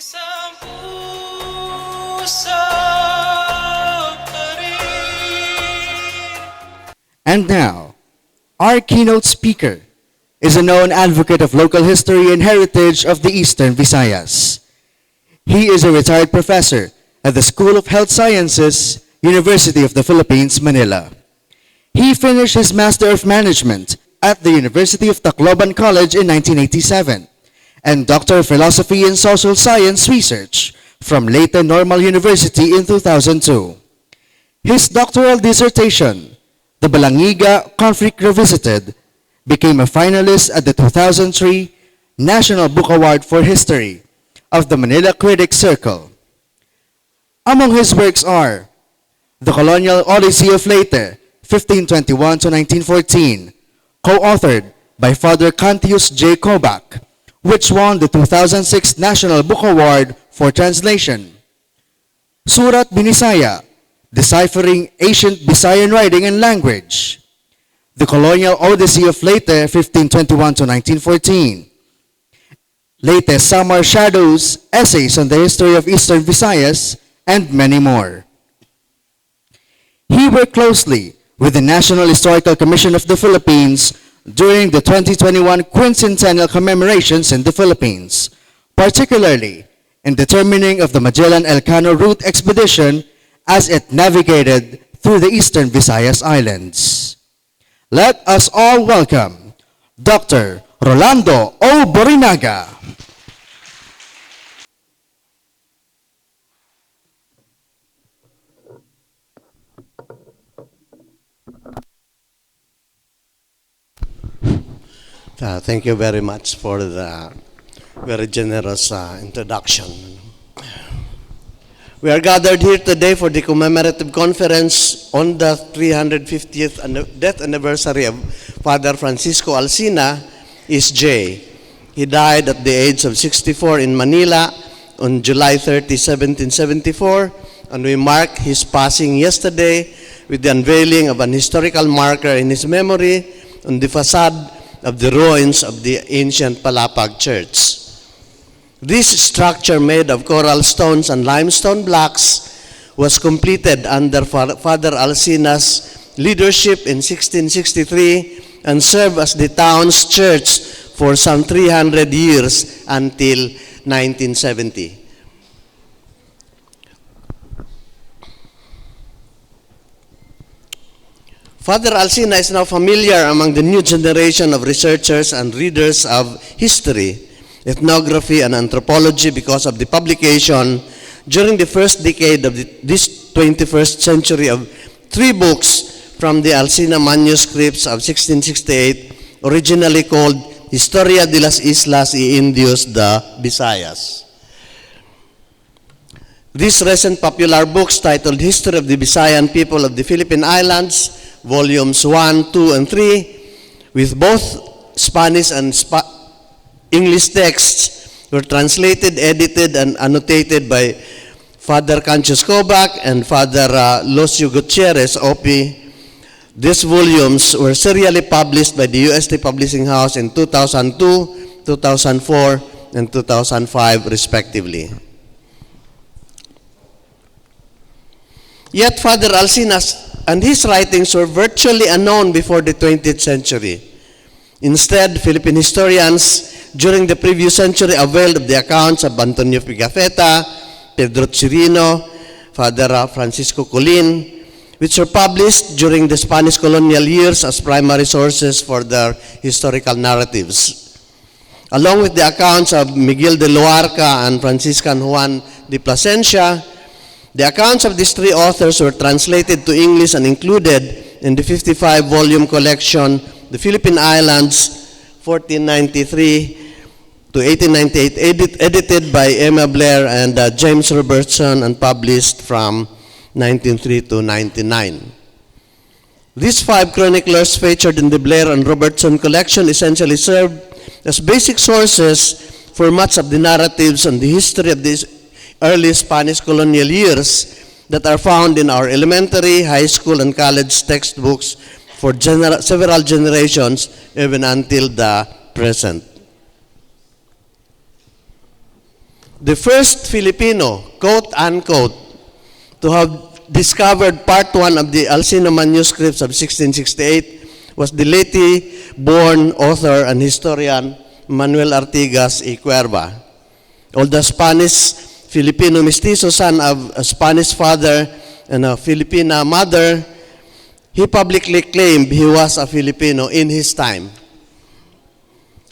Isang puso pa rin. And now, our keynote speaker is a known advocate of local history and heritage of the Eastern Visayas. He is a retired professor at the School of Health Sciences, University of the Philippines, Manila. He finished his Master of Management at the University of Tacloban College in 1987 and Doctor of Philosophy in Social Science Research from Leyte Normal University in 2002. His doctoral dissertation, The Borrinaga Conflict Revisited, became a finalist at the 2003 National Book Award for History of the Manila Critics Circle. Among his works are The Colonial Odyssey of Leyte, 1521 to 1914, co-authored by Father Cantius J. Kobach, which won the 2006 National Book Award for Translation. Surat Binisaya, Deciphering Ancient Visayan Writing and Language. The Colonial Odyssey of Leyte, 1521 to 1914. Leyte Samar Shadows, Essays on the History of Eastern Visayas, and many more. He worked closely with the National Historical Commission of the Philippines during the 2021 quincentennial commemorations in the Philippines, particularly in determining of the Magellan-Elcano route expedition as it navigated through the Eastern Visayas Islands. Let us all welcome Dr. Rolando O. Borrinaga. Thank you very much for the very generous introduction. We are gathered here today for the commemorative conference on the 350th death anniversary of Father Francisco Alsina, S.J. He died at the age of 64 in Manila on July 30, 1774, and we marked his passing yesterday with the unveiling of an historical marker in his memory on the facade of the ruins of the ancient Palapag Church. This structure, made of coral stones and limestone blocks, was completed under Father Alsina's leadership in 1663 and served as the town's church for some 300 years until 1970. Father Alsina is now familiar among the new generation of researchers and readers of history, ethnography, and anthropology because of the publication during the first decade of this 21st century of 3 books from the Alsina manuscripts of 1668, originally called Historia de las Islas y Indios de Visayas. These recent popular books titled History of the Visayan People of the Philippine Islands, Volumes 1, 2, and 3, with both Spanish and English texts, were translated, edited, and annotated by Father Cantius Kobach and Father Locio Gutierrez, OP. These volumes were serially published by the UST Publishing House in 2002, 2004, and 2005, respectively. Yet Father Alsina and his writings were virtually unknown before the 20th century. Instead, Philippine historians during the previous century availed of the accounts of Antonio Pigafetta, Pedro Chirino, Father Francisco Colin, which were published during the Spanish colonial years as primary sources for their historical narratives. Along with the accounts of Miguel de Loarca and Franciscan Juan de Plasencia, the accounts of these 3 authors were translated to English and included in the 55-volume collection, The Philippine Islands, 1493 to 1898, edited by Emma Blair and James Robertson and published from 1903 to 1999. These 5 chroniclers featured in the Blair and Robertson collection essentially served as basic sources for much of the narratives on the history of these early Spanish colonial years that are found in our elementary, high school, and college textbooks for several generations, even until the present. the first Filipino, quote unquote, to have discovered part 1 of the Alcina manuscripts of 1668 was the Leyte-born author and historian Manuel Artigas y Cuerva. Although Spanish-Filipino mestizo, son of a Spanish father and a Filipina mother, he publicly claimed he was a Filipino in his time.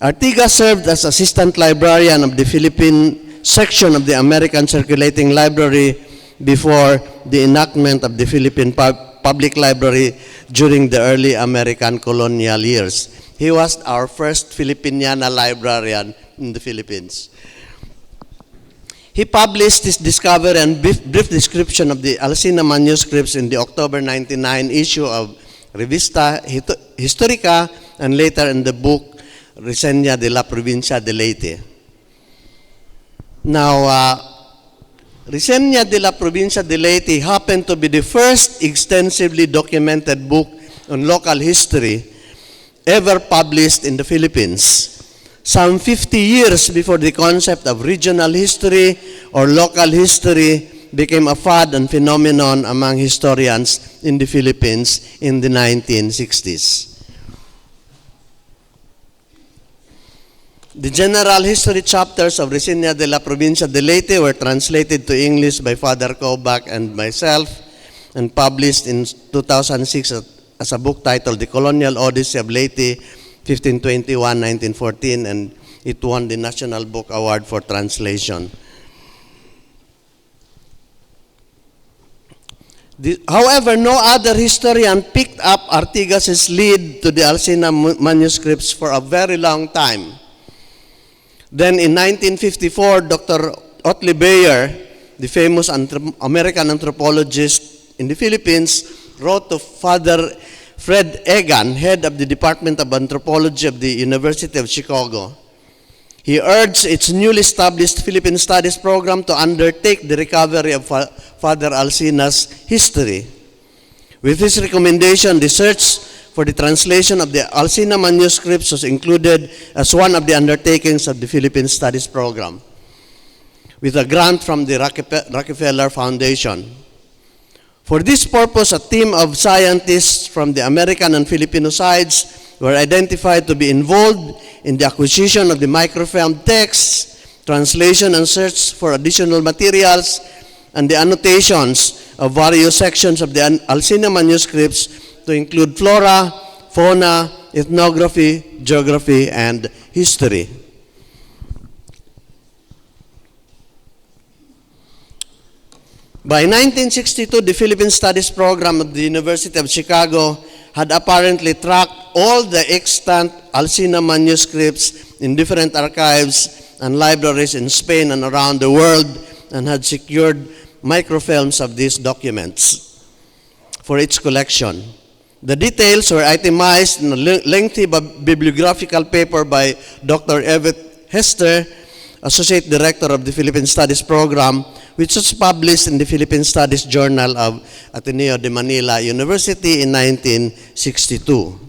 Artigas served as assistant librarian of the Philippine section of the American Circulating Library before the enactment of the Philippine Public Library during the early American colonial years. He was our first Filipiniana librarian in the Philippines. He published his discovery and brief description of the Alcina manuscripts in the October 1999 issue of Revista Historica and later in the book Reseña de la Provincia de Leyte. Now, Reseña de la Provincia de Leyte happened to be the first extensively documented book on local history ever published in the Philippines. Some 50 years before the concept of regional history or local history became a fad and phenomenon among historians in the Philippines in the 1960s. The general history chapters of Reseña de la Provincia de Leyte were translated to English by Father Kobach and myself and published in 2006 as a book titled The Colonial Odyssey of Leyte, 1521-1914, and it won the National Book Award for Translation. However, no other historian picked up Artigas' lead to the Alcina manuscripts for a very long time. Then in 1954, Dr. Otley Beyer, the famous American anthropologist in the Philippines, wrote to Father Fred Egan, head of the Department of Anthropology of the University of Chicago. He urged its newly established Philippine Studies program to undertake the recovery of Father Alcina's history. With his recommendation, the search for the translation of the Alcina manuscripts was included as one of the undertakings of the Philippine Studies program, with a grant from the Rockefeller Foundation. For this purpose, a team of scientists from the American and Filipino sides were identified to be involved in the acquisition of the microfilm texts, translation and search for additional materials, and the annotations of various sections of the Alcina manuscripts to include flora, fauna, ethnography, geography, and history. By 1962, the Philippine Studies program at the University of Chicago had apparently tracked all the extant Alcina manuscripts in different archives and libraries in Spain and around the world and had secured microfilms of these documents for its collection. The details were itemized in a lengthy bibliographical paper by Dr. Everett Hester, Associate Director of the Philippine Studies Program, which was published in the Philippine Studies Journal of Ateneo de Manila University in 1962.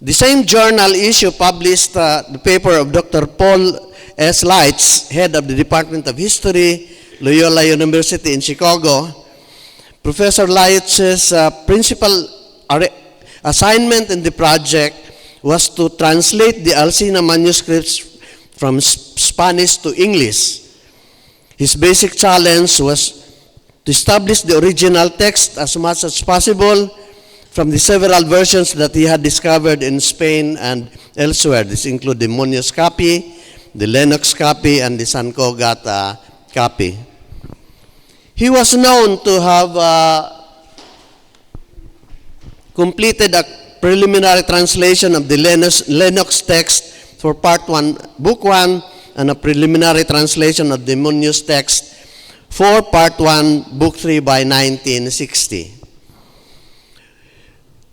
The same journal issue published the paper of Dr. Paul S. Leitz, head of the Department of History, Loyola University in Chicago. Professor Leitz's principal assignment in the project was to translate the Alcina manuscripts from Spanish to English. His basic challenge was to establish the original text as much as possible from the several versions that he had discovered in Spain and elsewhere. This include the Muñoz copy, the Lennox copy, and the San Cugat copy. He was known to have completed a preliminary translation of the Lennox text for Part 1, Book 1, and a preliminary translation of the Muñoz text for Part 1, Book 3 by 1960.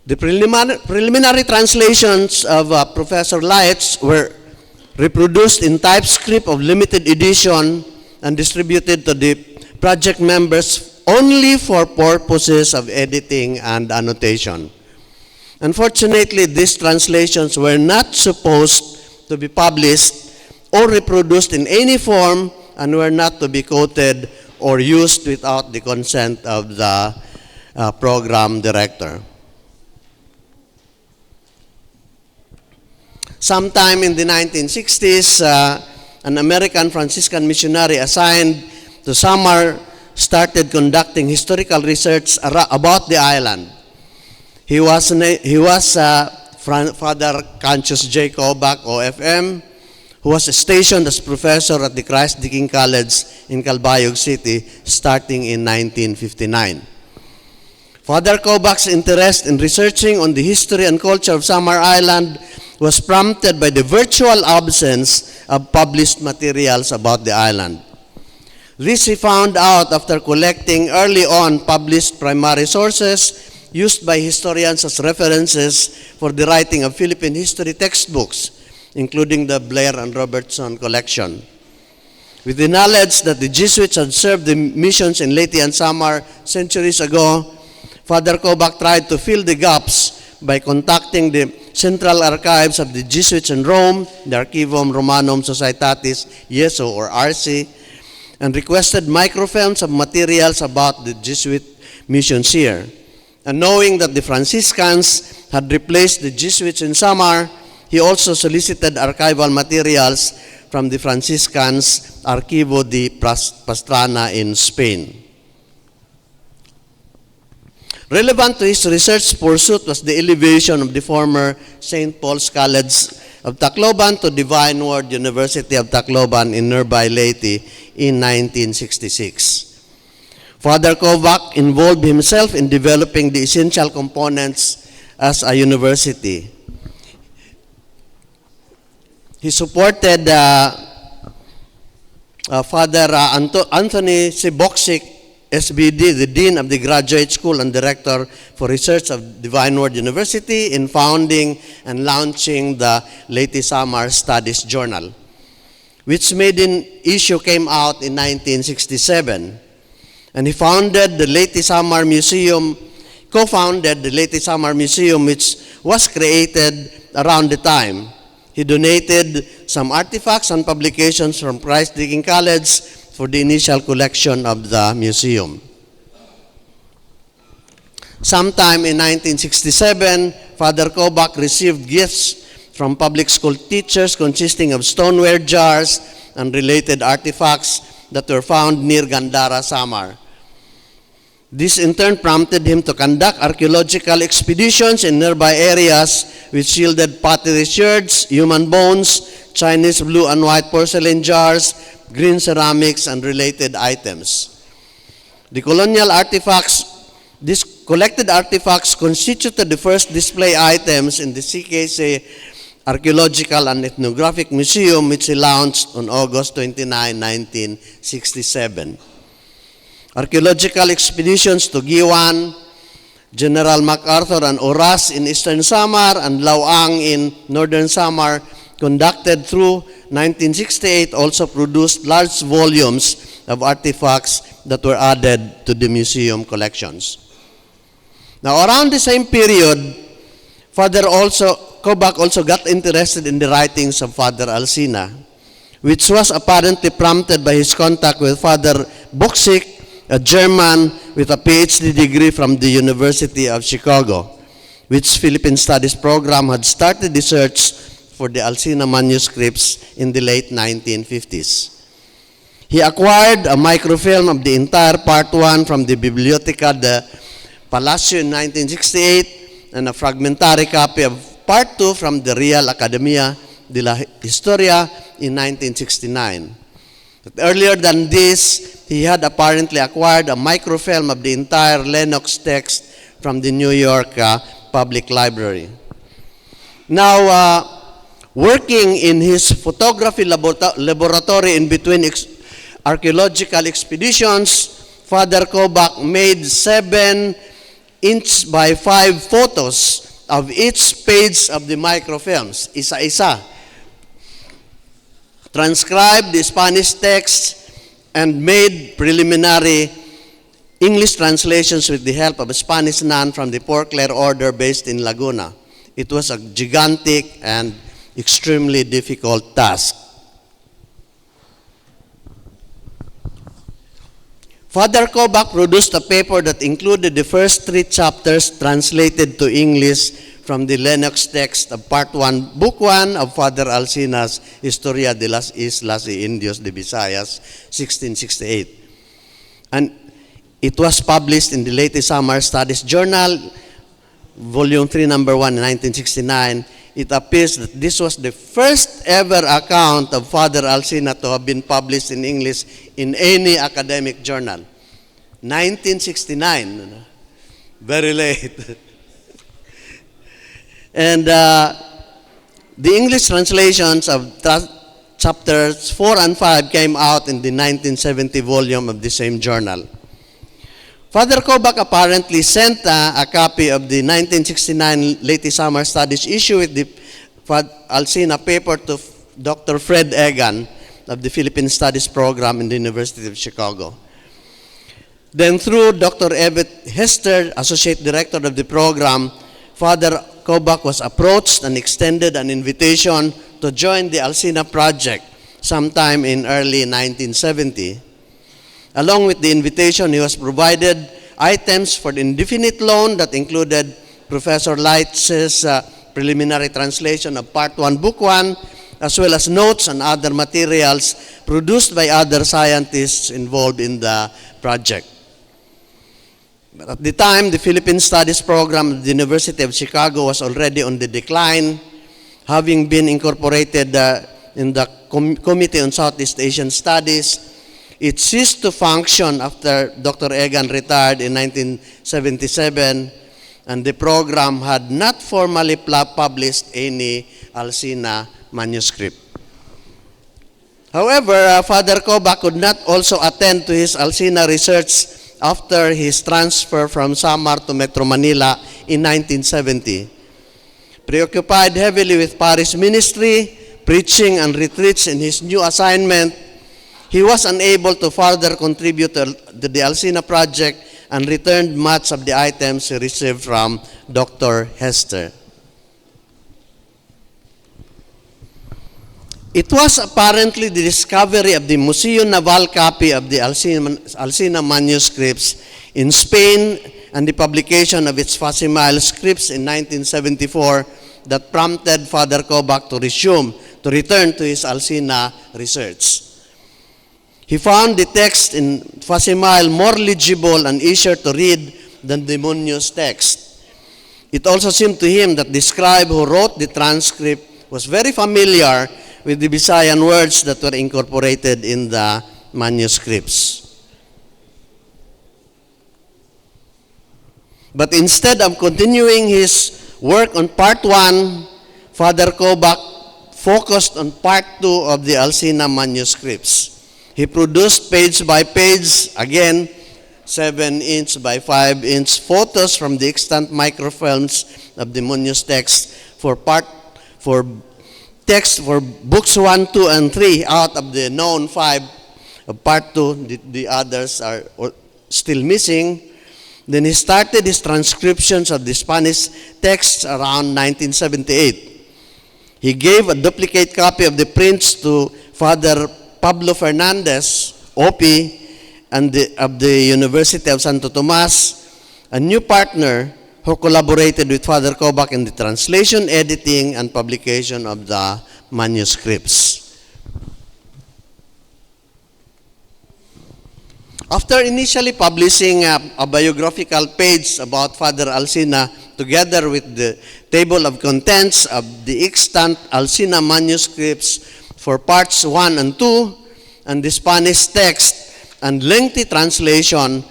The preliminary translations of Professor Leitz were reproduced in typescript of limited edition and distributed to the project members only for purposes of editing and annotation. Unfortunately, these translations were not supposed to be published or reproduced in any form and were not to be quoted or used without the consent of the program director. Sometime in the 1960s, an American Franciscan missionary assigned to Samar started conducting historical research about the island. He was Father Cancius J. Kobach, OFM, who was stationed as professor at the Christ the King College in Calbayog City starting in 1959. Father Kobach's interest in researching on the history and culture of Samar Island was prompted by the virtual absence of published materials about the island. This he found out after collecting early on published primary sources used by historians as references for the writing of Philippine history textbooks, including the Blair and Robertson collection. With the knowledge that the Jesuits had served the missions in Leyte and Samar centuries ago, Father Kobach tried to fill the gaps by contacting the Central Archives of the Jesuits in Rome, the Archivum Romanum Societatis Jesu or RC, and requested microfilms of materials about the Jesuit missions here. And knowing that the Franciscans had replaced the Jesuits in Samar, he also solicited archival materials from the Franciscans' Archivo de Pastrana in Spain. Relevant to his research pursuit was the elevation of the former St. Paul's College of Tacloban to Divine Word University of Tacloban in nearby Leyte in 1966. Father Kobach involved himself in developing the essential components as a university. He supported Father Anthony Siboksik, SBD, the Dean of the Graduate School and Director for Research of Divine Word University, in founding and launching the Leyte Samar Studies Journal, which maiden issue came out in 1967. And he founded the Leyte Samar Museum, co-founded the Leyte Samar Museum, which was created around the time. He donated some artifacts and publications from Christ the King College for the initial collection of the museum. Sometime in 1967, Father Kobach received gifts from public school teachers consisting of stoneware jars and related artifacts that were found near Gandara, Samar. This in turn prompted him to conduct archaeological expeditions in nearby areas which yielded pottery sherds, human bones, Chinese blue and white porcelain jars, green ceramics, and related items. The colonial artifacts, these collected artifacts constituted the first display items in the CKC Archaeological and Ethnographic Museum, which he launched on August 29, 1967. Archaeological expeditions to Giwan, General MacArthur, and Oras in eastern Samar and Lauang in northern Samar, conducted through 1968, also produced large volumes of artifacts that were added to the museum collections. Now, around the same period, Kobach also got interested in the writings of Father Alsina, which was apparently prompted by his contact with Father Boksik, a German with a PhD degree from the University of Chicago, which Philippine Studies program had started the search for the Alsina manuscripts in the late 1950s. He acquired a microfilm of the entire Part 1 from the Biblioteca de Palacio in 1968 and a fragmentary copy of Part 2 from the Real Academia de la Historia in 1969. But earlier than this, he had apparently acquired a microfilm of the entire Lennox text from the New York Public Library. Now, working in his photography laboratory in between archaeological expeditions, Father Kobach made 7" by 5 photos of each page of the microfilms, isa-isa. Transcribed the Spanish text and made preliminary English translations with the help of a Spanish nun from the Poor Clare order based in Laguna. It was a gigantic and extremely difficult task. Father Kobak produced a paper that included the first 3 chapters translated to English from the Lennox text of Part 1, Book 1 of Father Alcina's Historia de las Islas y Indios de Visayas, 1668. And it was published in the latest Samar Studies Journal, Volume 3, Number 1, in 1969. It appears that this was the first ever account of Father Alcina to have been published in English in any academic journal. 1969. Very late. And the English translations of chapters 4 and 5 came out in the 1970 volume of the same journal. Father Kobak apparently sent a copy of the 1969 latest Summer Studies issue with the Alcina paper to Dr. Fred Egan of the Philippine Studies Program in the University of Chicago. Then through Dr. Evet Hester, Associate Director of the program, Father Kobak was approached and extended an invitation to join the Alcina project sometime in early 1970. Along with the invitation, he was provided items for the indefinite loan that included Professor Leitz's preliminary translation of Part 1, Book 1, as well as notes and other materials produced by other scientists involved in the project. But at the time, the Philippine Studies program at the University of Chicago was already on the decline, having been incorporated in the Committee on Southeast Asian Studies. It ceased to function after Dr. Egan retired in 1977, and the program had not formally published any Alcina manuscript. However, Father Kobak could not also attend to his Alcina research after his transfer from Samar to Metro Manila in 1970. Preoccupied heavily with parish ministry, preaching, and retreats in his new assignment, he was unable to further contribute to the Alcina project and returned much of the items he received from Dr. Hester. It was apparently the discovery of the Museo Naval copy of the Alcina manuscripts in Spain and the publication of its facsimile scripts in 1974 that prompted Father Kobak to return to his Alcina research. He found the text in facsimile more legible and easier to read than the Munoz text. It also seemed to him that the scribe who wrote the transcript was very familiar with the Visayan words that were incorporated in the manuscripts. But instead of continuing his work on Part 1, Father Kobak focused on Part 2 of the Alcina manuscripts. He produced page by page, again, 7-inch by 5-inch photos from the extant microfilms of the Munoz text for books 1, 2, and 3 out of the known 5 of Part 2. The others are still missing. Then he started his transcriptions of the Spanish texts around 1978. He gave a duplicate copy of the prints to Father Pablo Fernandez, OP, and of the University of Santo Tomas, a new partner who collaborated with Father Kobak in the translation, editing, and publication of the manuscripts. After initially publishing a biographical page about Father Alcina together with the table of contents of the extant Alcina manuscripts for parts 1 and 2, and the Spanish text, and lengthy translation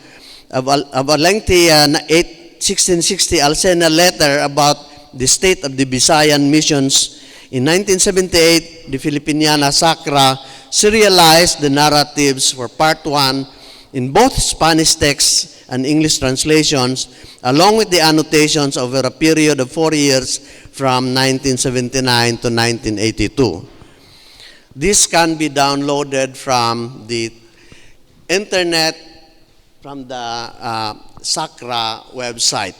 of a lengthy 1660 Alcina letter about the state of the Visayan missions, in 1978, the Filipiniana Sacra serialized the narratives for Part 1 in both Spanish texts and English translations, along with the annotations over a period of 4 years from 1979 to 1982. This can be downloaded from the internet, from the Sacra website.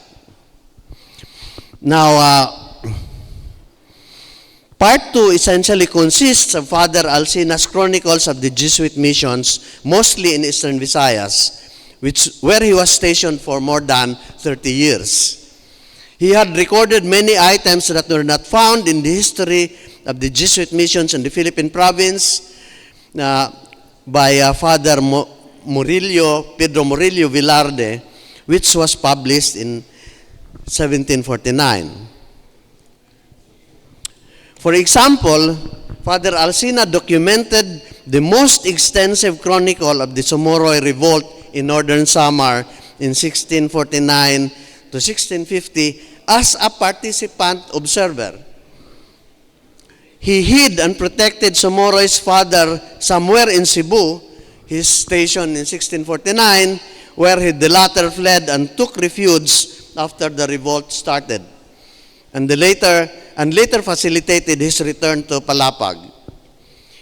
Now, Part 2 essentially consists of Father Alcina's chronicles of the Jesuit missions, mostly in Eastern Visayas. where he was stationed for more than 30 years. He had recorded many items that were not found in the history of the Jesuit missions in the Philippine province by Father Pedro Murillo Velarde, which was published in 1749. For example, Father Alcina documented the most extensive chronicle of the Somoroy Revolt in northern Samar in 1649 to 1650 as a participant observer. He hid and protected Somoroy's father somewhere in Cebu, his station in 1649, where the latter fled and took refuge after the revolt started, and later facilitated his return to Palapag.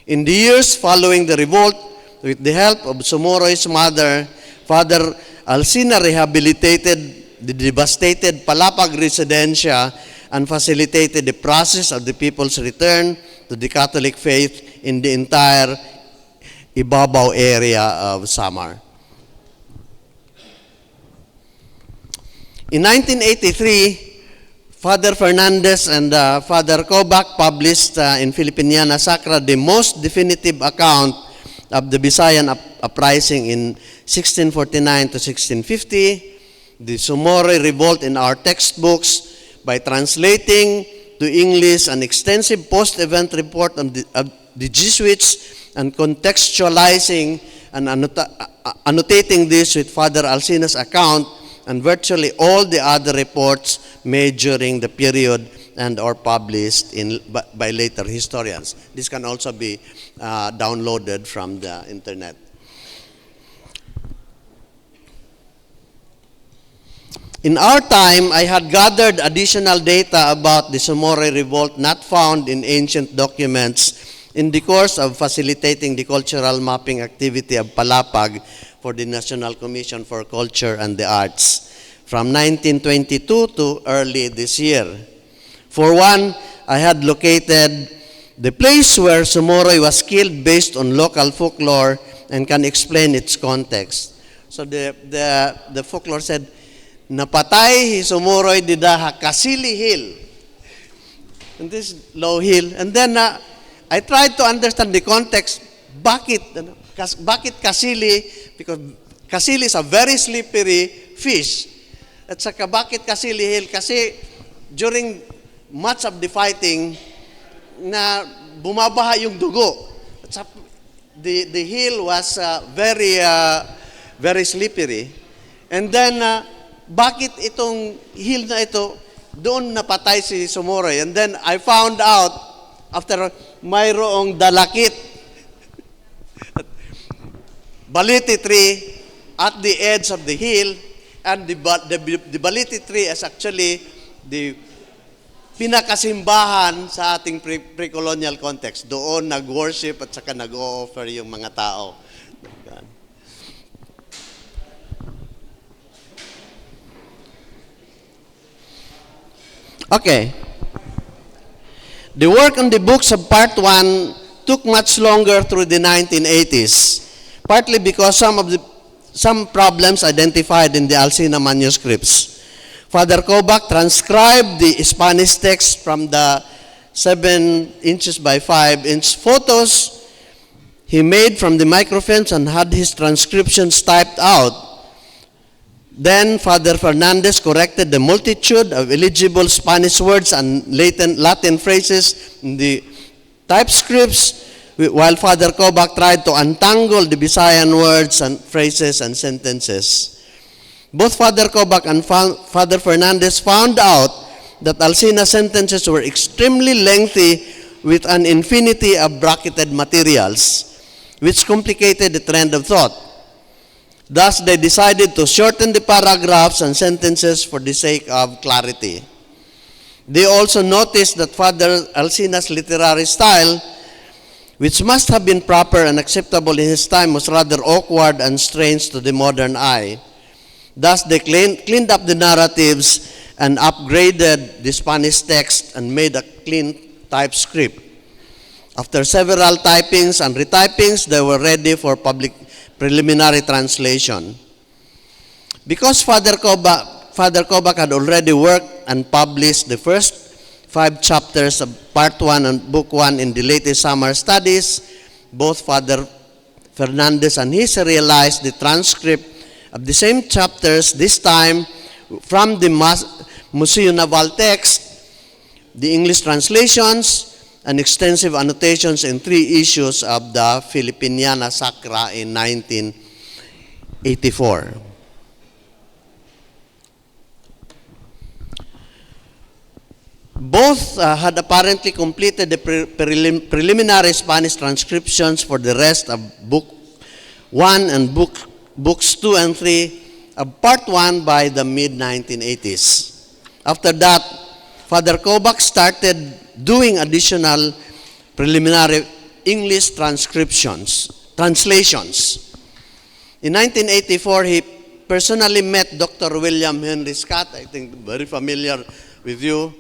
In the years following the revolt, with the help of Somoroy's mother, Father Alcina rehabilitated the devastated Palapag Residencia and facilitated the process of the people's return to the Catholic faith in the entire Ibabaw area of Samar. In 1983, Father Fernandez and Father Kobac published in Filipiniana Sacra the most definitive account of the Visayan uprising in 1649 to 1650, the Somoroy Revolt in our textbooks, by translating to English an extensive post-event report of the Jesuits and contextualizing and annotating this with Father Alcina's account and virtually all the other reports made during the period and or published by later historians. This can also be downloaded from the internet. In our time, I had gathered additional data about the Somoroy Revolt not found in ancient documents in the course of facilitating the cultural mapping activity of Palapag for the National Commission for Culture and the Arts from 1922 to early this year. For one, I had located the place where Somoroy was killed based on local folklore and can explain its context. So the folklore said, napatay si Somoroy dida Kasili Hill. And this low hill. And then I tried to understand the context. Bakit Kasili? Because Kasili is a very slippery fish. At saka bakit Kasili Hill? Kasi during much of the fighting, na bumabaha yung dugo. At saka, the hill was very slippery. And then, bakit itong hill na ito, doon napatay si Somoroy. And then I found out, after mayroong dalakit, baliti tree at the edge of the hill, and the baliti tree is actually the pinakasimbahan sa ating pre-colonial context. Doon nag-worship at saka nag-o-offer yung mga tao. Okay. The work on the books of Part 1 took much longer through the 1980s, partly because some problems identified in the Alcina manuscripts. Father Kobac transcribed the Spanish text from the 7 inches by 5 inch photos he made from the microfilms and had his transcriptions typed out. Then Father Fernandez corrected the multitude of illegible Spanish words and Latin phrases in the typescripts, while Father Kobac tried to untangle the Visayan words and phrases and sentences. Both Father Kobac and Father Fernandez found out that Alcina's sentences were extremely lengthy with an infinity of bracketed materials, which complicated the trend of thought. Thus, they decided to shorten the paragraphs and sentences for the sake of clarity. They also noticed that Father Alcina's literary style, which must have been proper and acceptable in his time, was rather awkward and strange to the modern eye. Thus, they cleaned up the narratives and upgraded the Spanish text and made a clean typescript. After several typings and retypings, they were ready for public preliminary translation. Because Father Kobak had already worked and published the first 5 chapters of Part 1 and Book 1 in the latest Samar studies, both Father Fernandez and he serialized the transcript of the same chapters, this time from the Museo Naval text, the English translations, and extensive annotations in 3 issues of the Filipiniana Sacra in 1984. Both had apparently completed the preliminary Spanish transcriptions for the rest of Book 1 and Books 2 and 3 of Part 1 by the mid-1980s. After that, Father Kobak started doing additional preliminary English translations. In 1984, he personally met Dr. William Henry Scott, I think very familiar with you,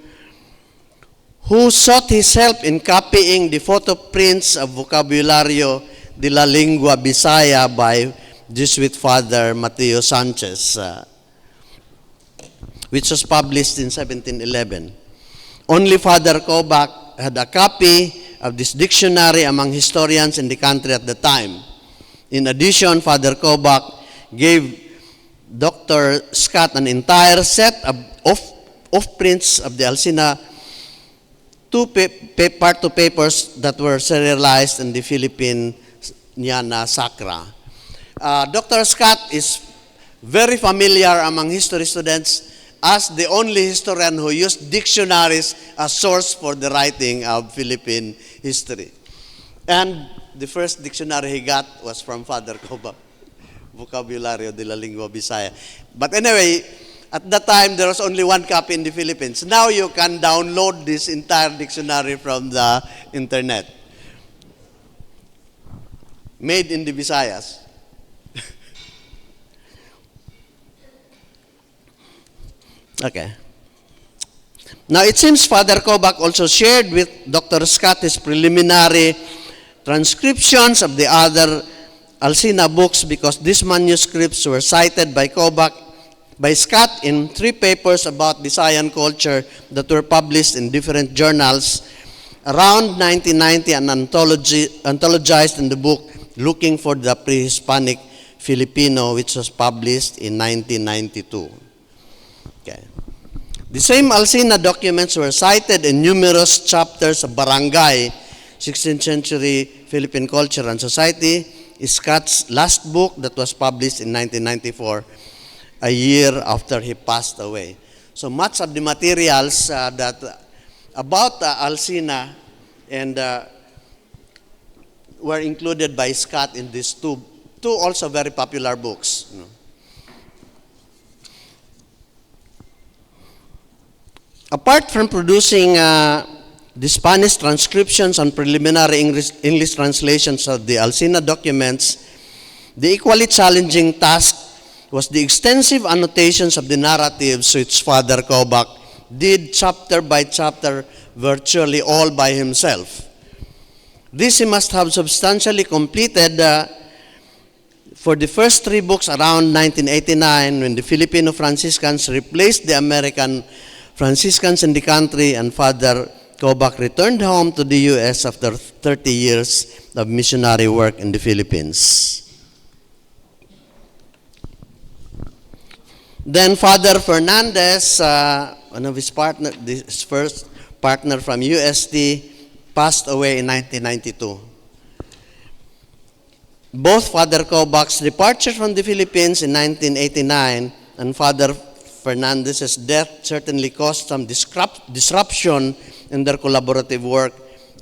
who sought his help in copying the photo prints of Vocabulario de la Lingua Bisaya by Jesuit Father Mateo Sanchez, which was published in 1711. Only Father Kobak had a copy of this dictionary among historians in the country at the time. In addition, Father Kobak gave Dr. Scott an entire set of prints of the Alsina 2 Part 2 papers that were serialized in the Filipiniana Sacra. Dr. Scott is very familiar among history students as the only historian who used dictionaries as source for the writing of Philippine history. And the first dictionary he got was from Father Kobak, Vocabulario de la Lingua Bisaya. But anyway, at that time, there was only 1 copy in the Philippines. Now you can download this entire dictionary from the internet. Made in the Visayas. Okay. Now, it seems Father Kobak also shared with Dr. Scott his preliminary transcriptions of the other Alsina books because these manuscripts were cited by Scott in 3 papers about Visayan culture that were published in different journals around 1990 and anthologized in the book Looking for the Pre-Hispanic Filipino, which was published in 1992. Okay. The same Alsina documents were cited in numerous chapters of Barangay, 16th century Philippine Culture and Society, Scott's last book that was published in 1994, a year after he passed away. So much of the materials about Alsina and were included by Scott in these two also very popular books. Apart from producing the Spanish transcriptions and preliminary English translations of the Alsina documents, the equally challenging task was the extensive annotations of the narratives which Father Kobak did chapter by chapter virtually all by himself. This he must have substantially completed for the first 3 books around 1989 when the Filipino Franciscans replaced the American Franciscans in the country and Father Kobak returned home to the U.S. after 30 years of missionary work in the Philippines. Then Father Fernandez, one of his partner, his first partner from UST, passed away in 1992. Both Father Kobak's departure from the Philippines in 1989 and Father Fernandez's death certainly caused some disruption in their collaborative work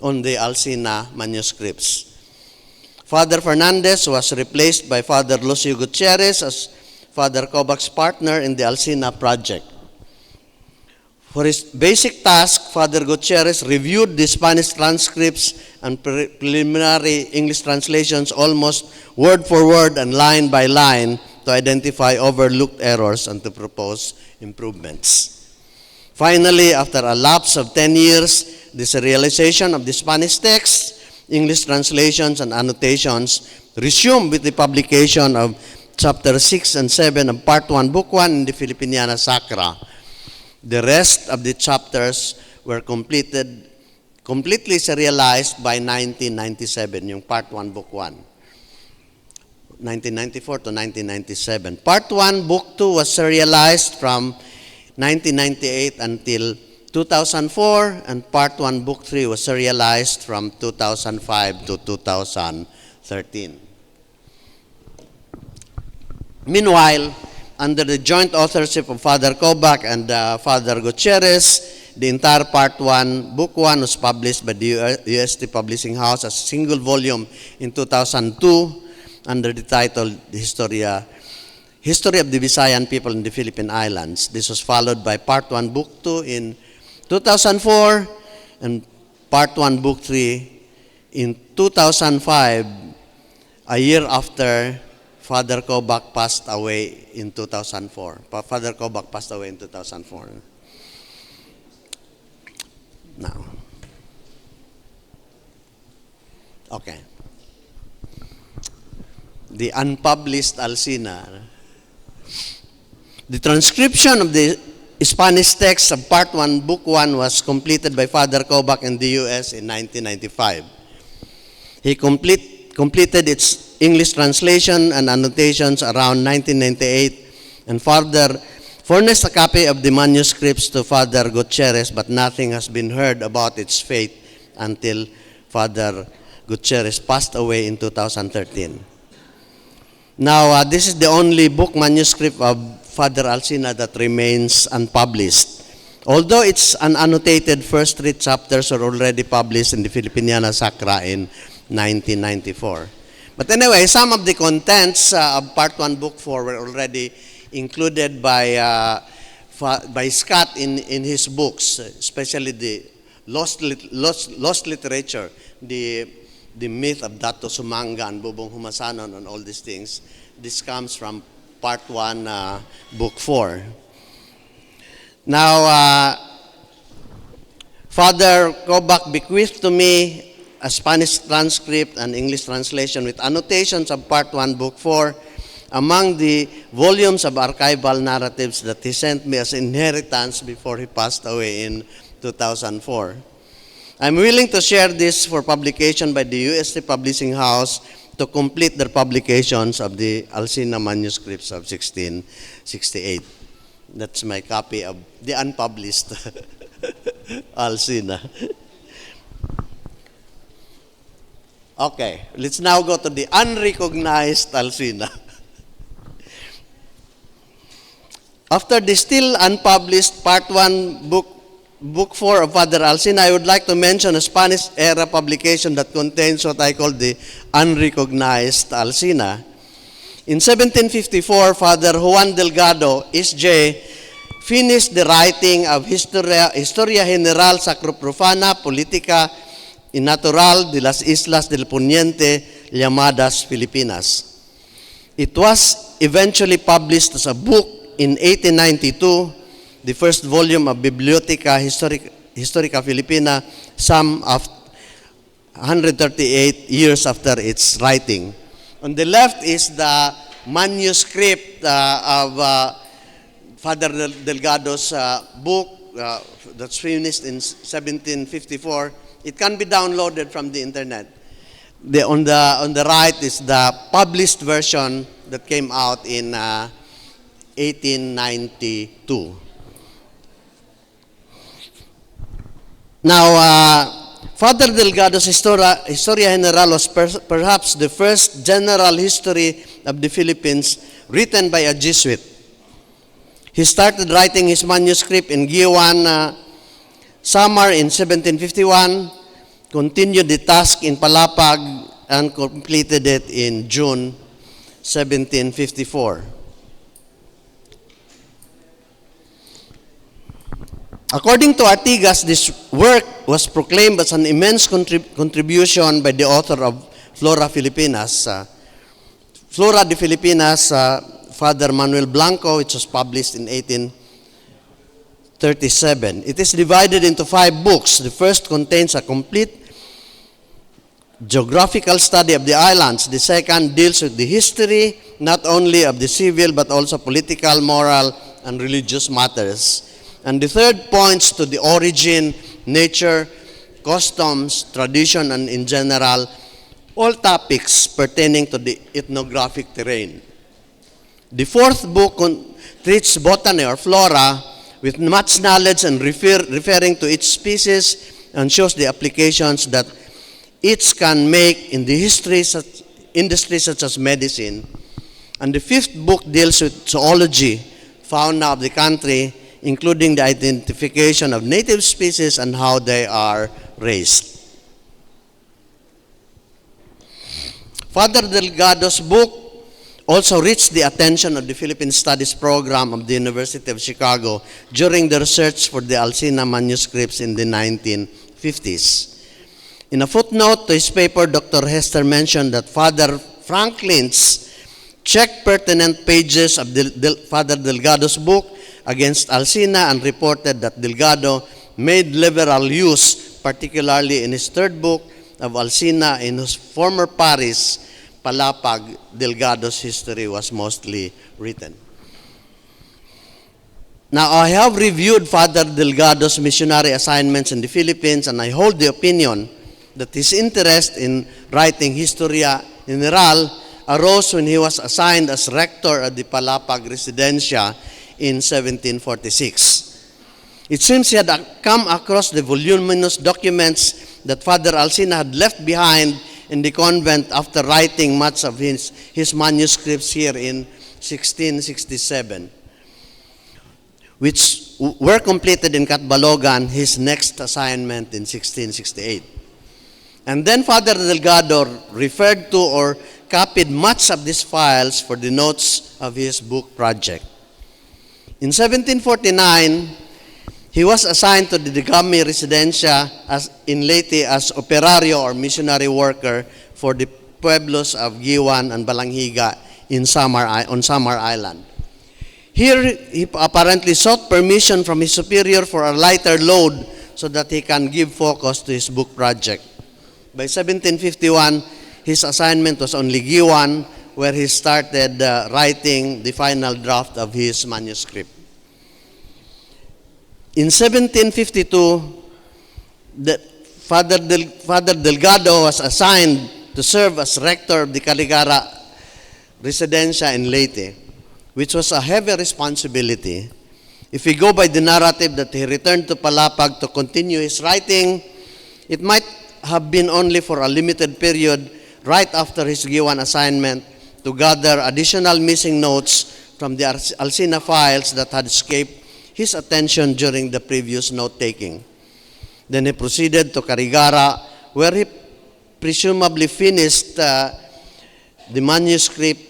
on the Alsina manuscripts. Father Fernandez was replaced by Father Lucio Gutierrez as Father Kobak's partner in the Alsina project. For his basic task, Father Gutierrez reviewed the Spanish transcripts and preliminary English translations almost word for word and line by line to identify overlooked errors and to propose improvements. Finally, after a lapse of 10 years, the serialization of the Spanish text, English translations, and annotations resumed with the publication of chapter 6 and 7 of part 1, book 1 in the Filipiniana Sacra. The rest of the chapters were completely serialized by 1997, yung part 1, book 1. 1994 to 1997. Part 1, book 2 was serialized from 1998 until 2004, and part 1, book 3 was serialized from 2005 to 2013. Meanwhile, under the joint authorship of Father Kobak and Father Gutierrez, the entire part 1, book 1 was published by the UST Publishing House as a single volume in 2002 under the title History of the Visayan People in the Philippine Islands. This was followed by part 1, book 2 in 2004 and part 1, book 3 in 2005, a year after Father Kobak passed away in 2004. Father Kobak passed away in 2004. Now, okay. The unpublished Alcina. The transcription of the Spanish text of part 1, book 1 was completed by Father Kobak in the U.S. in 1995. He completed its English translation and annotations around 1998 and further furnished a copy of the manuscripts to Father Gutierrez, but nothing has been heard about its fate until Father Gutierrez passed away in 2013. Now, this is the only book manuscript of Father Alcina that remains unpublished. Although its unannotated first 3 chapters are already published in the Filipiniana Sacra in 1994. But anyway, some of the contents of part 1, book 4 were already included by Scott in his books, especially the lost literature, the myth of Dato Sumanga and Bubong Humasanon and all these things. This comes from part 1, book 4. Now, Father Kobak bequeathed to me a Spanish transcript and English translation with annotations of part 1, book 4 among the volumes of archival narratives that he sent me as inheritance before he passed away in 2004. I'm willing to share this for publication by the UST Publishing House to complete their publications of the Alcina manuscripts of 1668. That's my copy of the unpublished Alcina. Okay, let's now go to the unrecognized Alcina. After the still unpublished part 1, book 4 of Father Alcina, I would like to mention a Spanish-era publication that contains what I call the unrecognized Alcina. In 1754, Father Juan Delgado, S.J., finished the writing of Historia General Sacroprofana Politica y Natural de las Islas del Poniente llamadas Filipinas. It was eventually published as a book in 1892, the first volume of Bibliotheca Historica Filipina, some of 138 years after its writing. On the left is the manuscript of Father Delgado's book that's finished in 1754. It can be downloaded from the internet. On the right is the published version that came out in 1892. Now, Father Delgado's Historia General was perhaps the first general history of the Philippines written by a Jesuit. He started writing his manuscript in Giowan, Samar in 1751, continued the task in Palapag, and completed it in June 1754. According to Artigas, this work was proclaimed as an immense contribution by the author of Flora Filipinas. Flora de Filipinas, Father Manuel Blanco, which was published in 1837. It is divided into 5 books. The first contains a complete geographical study of the islands. The second deals with the history, not only of the civil, but also political, moral, and religious matters. And the third points to the origin, nature, customs, tradition, and in general, all topics pertaining to the ethnographic terrain. The fourth book treats botany or flora with much knowledge and referring to each species and shows the applications that each can make in the industry such as medicine. And the fifth book deals with zoology, fauna of the country, including the identification of native species and how they are raised. Father Delgado's book also reached the attention of the Philippine Studies Program of the University of Chicago during the research for the Alsina manuscripts in the 1950s. In a footnote to his paper, Dr. Hester mentioned that Father Franklin's checked pertinent pages of Father Delgado's book against Alsina and reported that Delgado made liberal use, particularly in his third book of Alsina, in whose former parish, Palapag, Delgado's history was mostly written. Now, I have reviewed Father Delgado's missionary assignments in the Philippines, and I hold the opinion that his interest in writing Historia General arose when he was assigned as rector at the Palapag Residencia in 1746. It seems he had come across the voluminous documents that Father Alsina had left behind in the convent after writing much of his manuscripts here in 1667, which were completed in Catbalogan, his next assignment in 1668. And then Father Delgado referred to or copied much of these files for the notes of his book project. In 1749, he was assigned to the Degami Residencia in Leyte as operario or missionary worker for the pueblos of Giwan and Balanghiga on Samar Island. Here, he apparently sought permission from his superior for a lighter load so that he can give focus to his book project. By 1751, his assignment was only Giwan, where he started writing the final draft of his manuscript. In 1752, Father Delgado was assigned to serve as rector of the Caligara Residencia in Leyte, which was a heavy responsibility. If we go by the narrative that he returned to Palapag to continue his writing, it might have been only for a limited period right after his Giwan assignment to gather additional missing notes from the Alsina files that had escaped his attention during the previous note-taking. Then he proceeded to Carigara, where he presumably finished the manuscript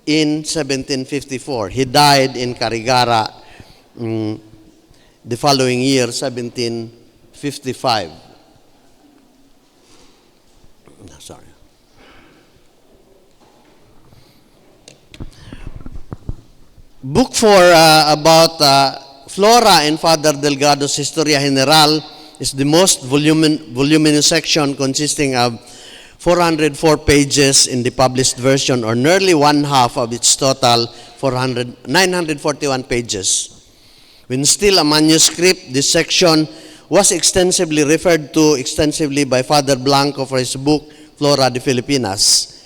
in 1754. He died in Carigara the following year, 1755. Sorry. Book 4 about flora in Father Delgado's Historia General is the most voluminous section, consisting of 404 pages in the published version, or nearly one half of its total 941 pages. When still a manuscript, this section was extensively referred to extensively by Father Blanco for his book, Flora de Filipinas.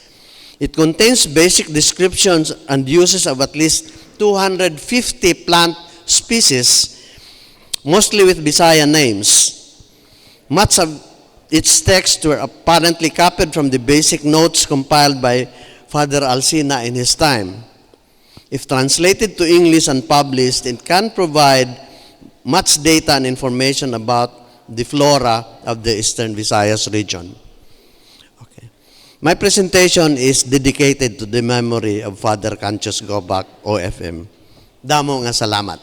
It contains basic descriptions and uses of at least 250 plant species, mostly with Bisaya names. Much of its texts were apparently copied from the basic notes compiled by Father Alsina in his time. If translated to English and published, it can provide much data and information about the flora of the Eastern Visayas region. Okay. My presentation is dedicated to the memory of Father Cancius Gobak, OFM. Damo nga salamat.